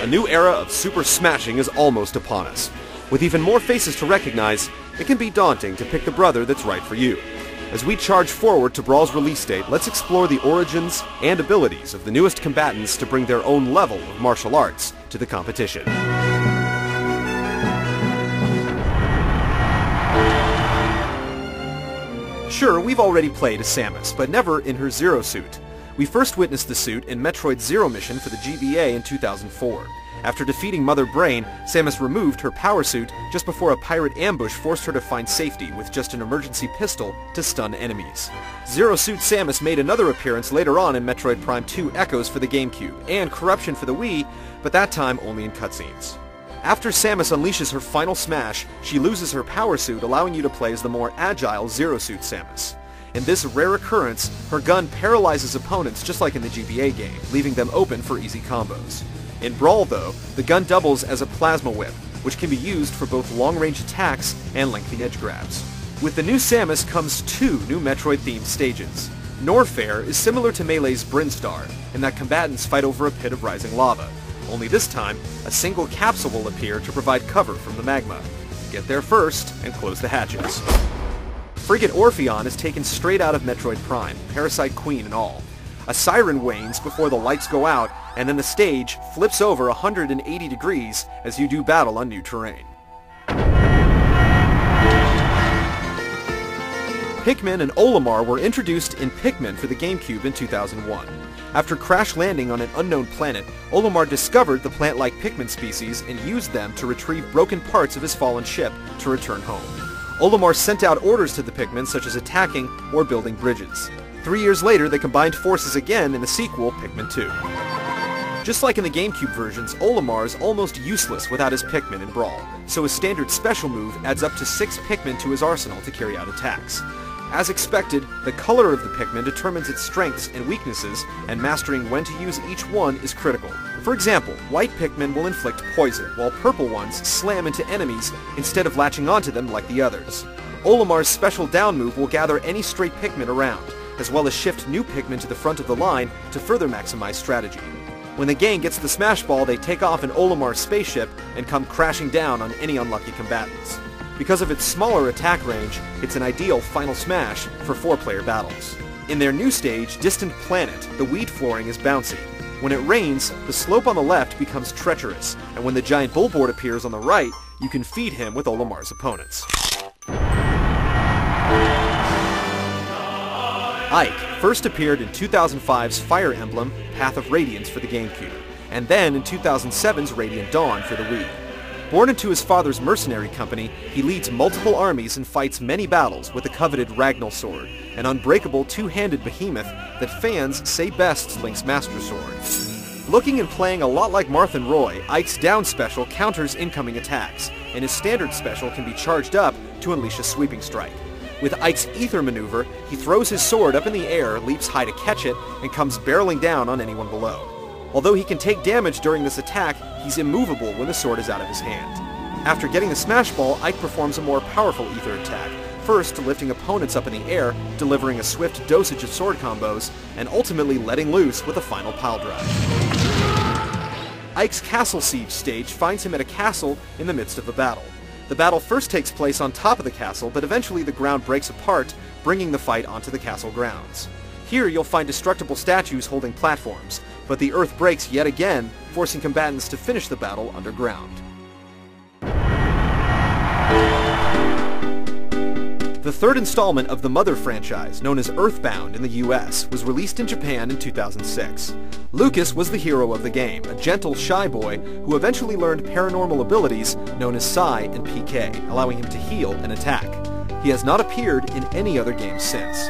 a new era of super smashing is almost upon us. With even more faces to recognize, it can be daunting to pick the brother that's right for you. As we charge forward to Brawl's release date, let's explore the origins and abilities of the newest combatants to bring their own level of martial arts to the competition. Sure, we've already played as Samus, but never in her Zero suit. We first witnessed the suit in Metroid Zero Mission for the GBA in 2004. After defeating Mother Brain, Samus removed her power suit just before a pirate ambush forced her to find safety with just an emergency pistol to stun enemies. Zero Suit Samus made another appearance later on in Metroid Prime 2 Echoes for the GameCube, and Corruption for the Wii, but that time only in cutscenes. After Samus unleashes her final smash, she loses her power suit, allowing you to play as the more agile Zero Suit Samus. In this rare occurrence, her gun paralyzes opponents just like in the GBA game, leaving them open for easy combos. In Brawl, though, the gun doubles as a plasma whip, which can be used for both long-range attacks and lengthy edge grabs. With the new Samus comes two new Metroid-themed stages. Norfair is similar to Melee's Brinstar, in that combatants fight over a pit of rising lava. Only this time, a single capsule will appear to provide cover from the magma. Get there first and close the hatches. Frigate Orpheon is taken straight out of Metroid Prime, Parasite Queen and all. A siren wanes before the lights go out, and then the stage flips over 180 degrees as you do battle on new terrain. Pikmin and Olimar were introduced in Pikmin for the GameCube in 2001. After crash landing on an unknown planet, Olimar discovered the plant-like Pikmin species and used them to retrieve broken parts of his fallen ship to return home. Olimar sent out orders to the Pikmin such as attacking or building bridges. 3 years later, they combined forces again in the sequel, Pikmin 2. Just like in the GameCube versions, Olimar is almost useless without his Pikmin in Brawl, so his standard special move adds up to 6 Pikmin to his arsenal to carry out attacks. As expected, the color of the Pikmin determines its strengths and weaknesses, and mastering when to use each one is critical. For example, white Pikmin will inflict poison, while purple ones slam into enemies instead of latching onto them like the others. Olimar's special down move will gather any stray Pikmin around, as well as shift new Pikmin to the front of the line to further maximize strategy. When the gang gets the Smash Ball, they take off in Olimar's spaceship and come crashing down on any unlucky combatants. Because of its smaller attack range, it's an ideal final smash for 4-player battles. In their new stage, Distant Planet, the weed flooring is bouncy. When it rains, the slope on the left becomes treacherous, and when the giant bullboard appears on the right, you can feed him with Olimar's opponents. Ike first appeared in 2005's Fire Emblem Path of Radiance for the GameCube, and then in 2007's Radiant Dawn for the Wii. Born into his father's mercenary company, he leads multiple armies and fights many battles with the coveted Ragnall Sword, an unbreakable two-handed behemoth that fans say bests Link's Master Sword. Looking and playing a lot like Marth and Roy, Ike's down special counters incoming attacks, and his standard special can be charged up to unleash a sweeping strike. With Ike's Ether maneuver, he throws his sword up in the air, leaps high to catch it, and comes barreling down on anyone below. Although he can take damage during this attack, he's immovable when the sword is out of his hand. After getting the Smash Ball, Ike performs a more powerful Ether attack, first lifting opponents up in the air, delivering a swift dosage of sword combos, and ultimately letting loose with a final pile drive. Ike's Castle Siege stage finds him at a castle in the midst of a battle. The battle first takes place on top of the castle, but eventually the ground breaks apart, bringing the fight onto the castle grounds. Here you'll find destructible statues holding platforms, but the earth breaks yet again, forcing combatants to finish the battle underground. The third installment of the Mother franchise, known as Earthbound in the US, was released in Japan in 2006. Lucas was the hero of the game, a gentle, shy boy who eventually learned paranormal abilities known as Psi and PK, allowing him to heal and attack. He has not appeared in any other game since.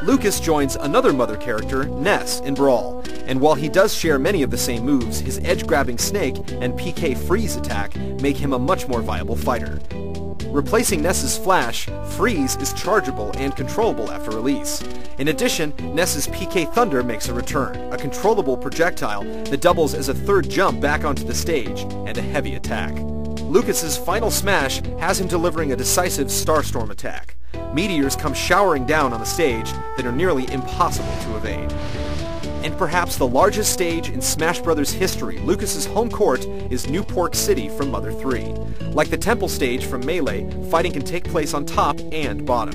Lucas joins another Mother character, Ness, in Brawl, and while he does share many of the same moves, his edge-grabbing snake and PK freeze attack make him a much more viable fighter. Replacing Ness's Flash, Freeze is chargeable and controllable after release. In addition, Ness's PK Thunder makes a return, a controllable projectile that doubles as a third jump back onto the stage, and a heavy attack. Lucas's final smash has him delivering a decisive Starstorm attack. Meteors come showering down on the stage that are nearly impossible to evade. And perhaps the largest stage in Smash Bros. History, Lucas's home court is New Pork City from Mother 3. Like the temple stage from Melee, fighting can take place on top and bottom.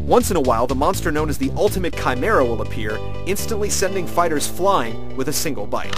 Once in a while, the monster known as the Ultimate Chimera will appear, instantly sending fighters flying with a single bite.